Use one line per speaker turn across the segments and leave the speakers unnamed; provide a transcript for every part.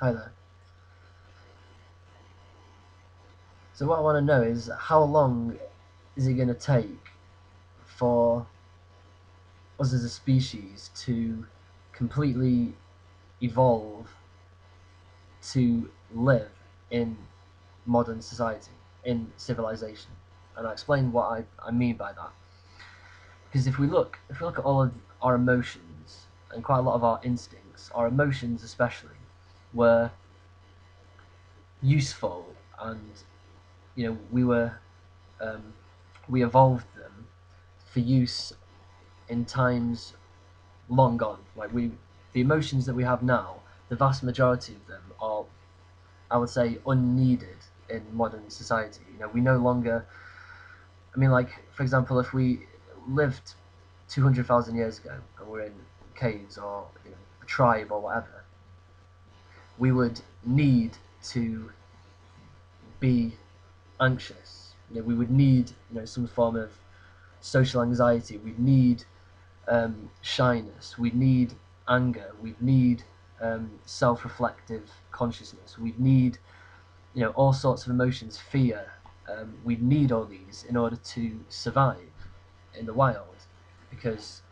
Hi there. So what I want to know is how long is it going to take for us as a species to completely evolve to live in modern society, in civilization? And I explain what I mean by that. Because if we look at all of our emotions and quite a lot of our instincts, our emotions especially, were useful, and we were we evolved them for use in times long gone. The emotions that we have now, the vast majority of them are, I would say, unneeded in modern society. We no longer. I mean, like for example, if we lived 200,000 years ago and we're in caves or a tribe or whatever, we would need to be anxious. We would need some form of social anxiety. We'd need shyness. We'd need anger. We'd need self-reflective consciousness. We'd need all sorts of emotions, fear. We'd need all these in order to survive in the wild, because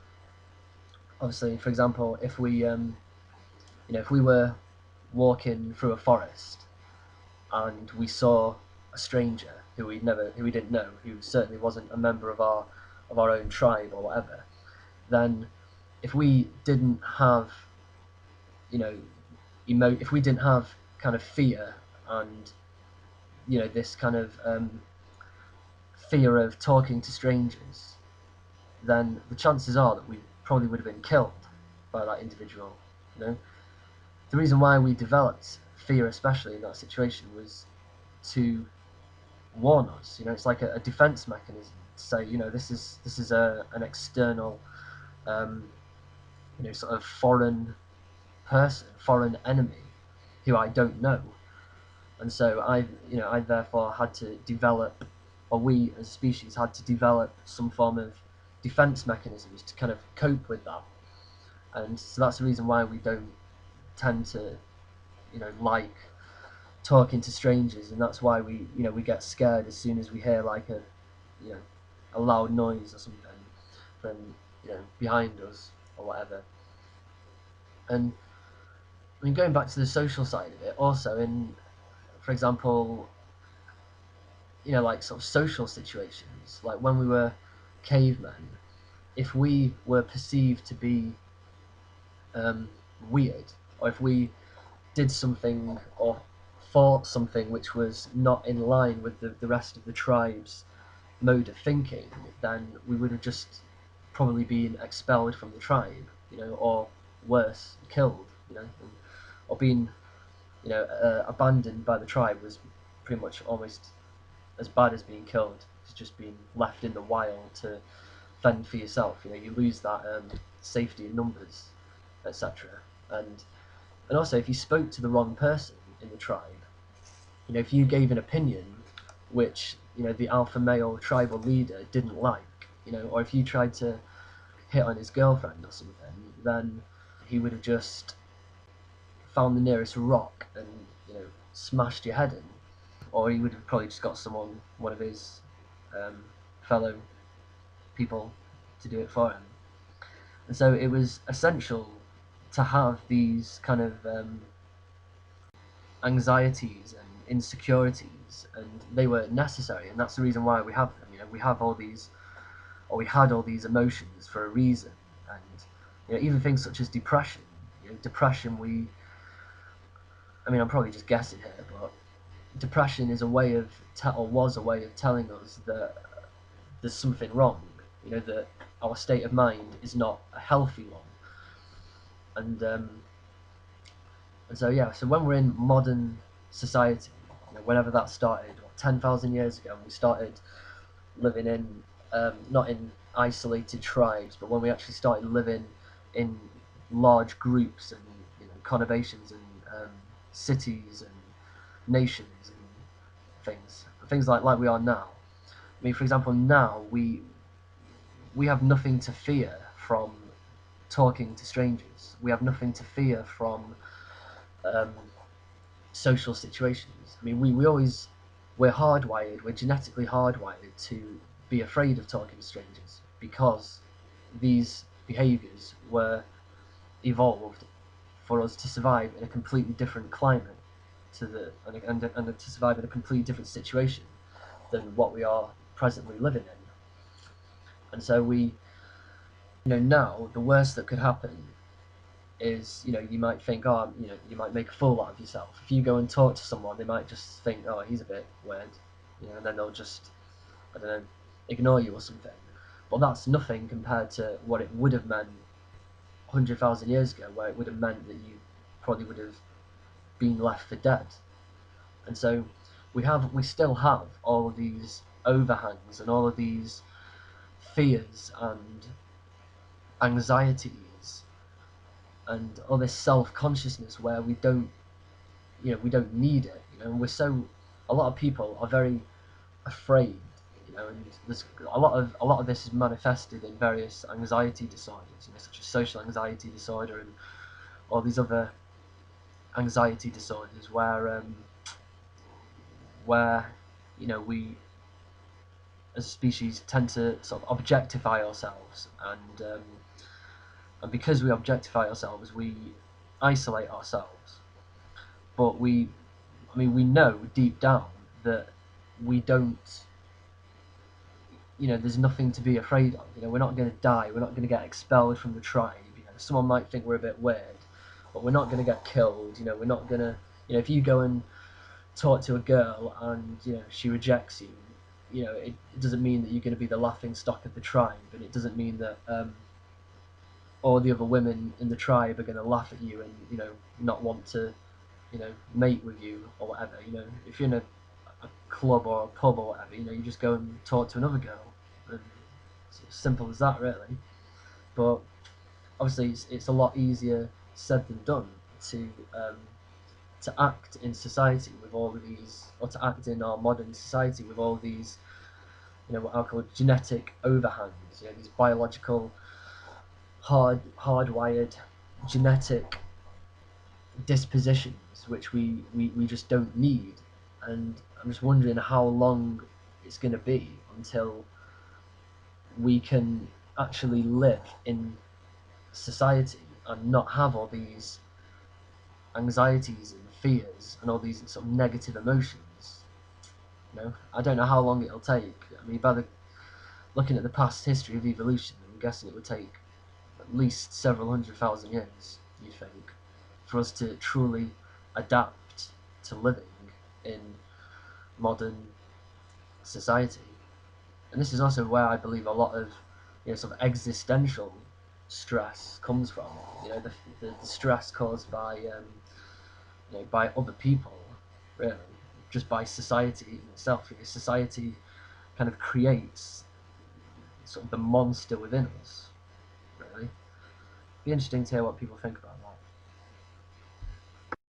obviously, for example, if we were walking through a forest and we saw a stranger who we didn't know, who certainly wasn't a member of our own tribe or whatever, then if we didn't have you know if we didn't have kind of fear and this kind of fear of talking to strangers, then the chances are that we probably would have been killed by that individual. You know, the reason why we developed fear, especially in that situation, was to warn us. It's like a defense mechanism to say, this is an external, um, sort of foreign person, foreign enemy, who I don't know, and so I therefore had to develop, or we as a species had to develop some form of defense mechanisms to kind of cope with that, and so that's the reason why we don't tend to, like talking to strangers, and that's why we get scared as soon as we hear like you know a loud noise or something from behind us or whatever. And I mean, going back to the social side of it, also in, for example, like sort of social situations, like when we were cavemen, if we were perceived to be um, weird, or if we did something or thought something which was not in line with the rest of the tribe's mode of thinking, then we would have just probably been expelled from the tribe, or worse, killed, or been, abandoned by the tribe was pretty much almost as bad as being killed. It's just being left in the wild to fend for yourself. You lose that safety in numbers, etc. And also, if you spoke to the wrong person in the tribe, if you gave an opinion which the alpha male tribal leader didn't like, or if you tried to hit on his girlfriend or something, then he would have just found the nearest rock and smashed your head in, or he would have probably just got one of his um, fellow people to do it for him. And so it was essential to have these kind of anxieties and insecurities, and they were necessary, and that's the reason why we have them. We have all these, or we had all these emotions for a reason, and even things such as depression. Depression. I mean, I'm probably just guessing here, but depression is a way of, or was a way of telling us that there's something wrong. That our state of mind is not a healthy one, and so yeah. So when we're in modern society, whenever that started, 10,000 years ago, and we started living in, not in isolated tribes, but when we actually started living in large groups and conurbations and cities and nations and things like we are now. I mean, for example, now we have nothing to fear from talking to strangers. We have nothing to fear from social situations. I mean, we're hardwired, we're genetically hardwired to be afraid of talking to strangers because these behaviours were evolved for us to survive in a completely different climate and to survive in a completely different situation than what we are presently living in. And so now the worst that could happen is, you might think, oh, you might make a fool out of yourself. If you go and talk to someone, they might just think, oh, he's a bit weird, and then they'll just, I don't know, ignore you or something. But that's nothing compared to what it would have meant 100,000 years ago, where it would have meant that you probably would have been left for dead. And so we still have all of these overhangs and all of these fears and anxieties and all this self-consciousness where we don't need it, and a lot of people are very afraid, and there's a lot of this is manifested in various anxiety disorders, such as social anxiety disorder and all these other anxiety disorders where we as a species tend to sort of objectify ourselves, and because we objectify ourselves, we isolate ourselves. But we know deep down that we don't. There's nothing to be afraid of. We're not going to die. We're not going to get expelled from the tribe. Someone might think we're a bit weird, but we're not going to get killed. We're not going to. If you go and talk to a girl and she rejects you, it doesn't mean that you're going to be the laughing stock of the tribe, and it doesn't mean that all the other women in the tribe are going to laugh at you and not want to mate with you or whatever. If you're in a club or a pub or whatever, you just go and talk to another girl, and it's as simple as that, really. But obviously, it's a lot easier said than done to act in society with all of these, or to act in our modern society with all these, what I call genetic overhangs. These biological, hardwired, genetic dispositions which we just don't need. And I'm just wondering how long it's going to be until we can actually live in society and not have all these anxieties and fears and all these sort of negative emotions. I don't know how long it'll take. I mean, looking at the past history of evolution, I'm guessing it would take at least several 100,000 years, you'd think, for us to truly adapt to living in modern society. And this is also where I believe a lot of sort of existential stress comes from. The stress caused by other people, really, just by society in itself. Society kind of creates sort of the monster within us. Really, be interesting to hear what people think about that.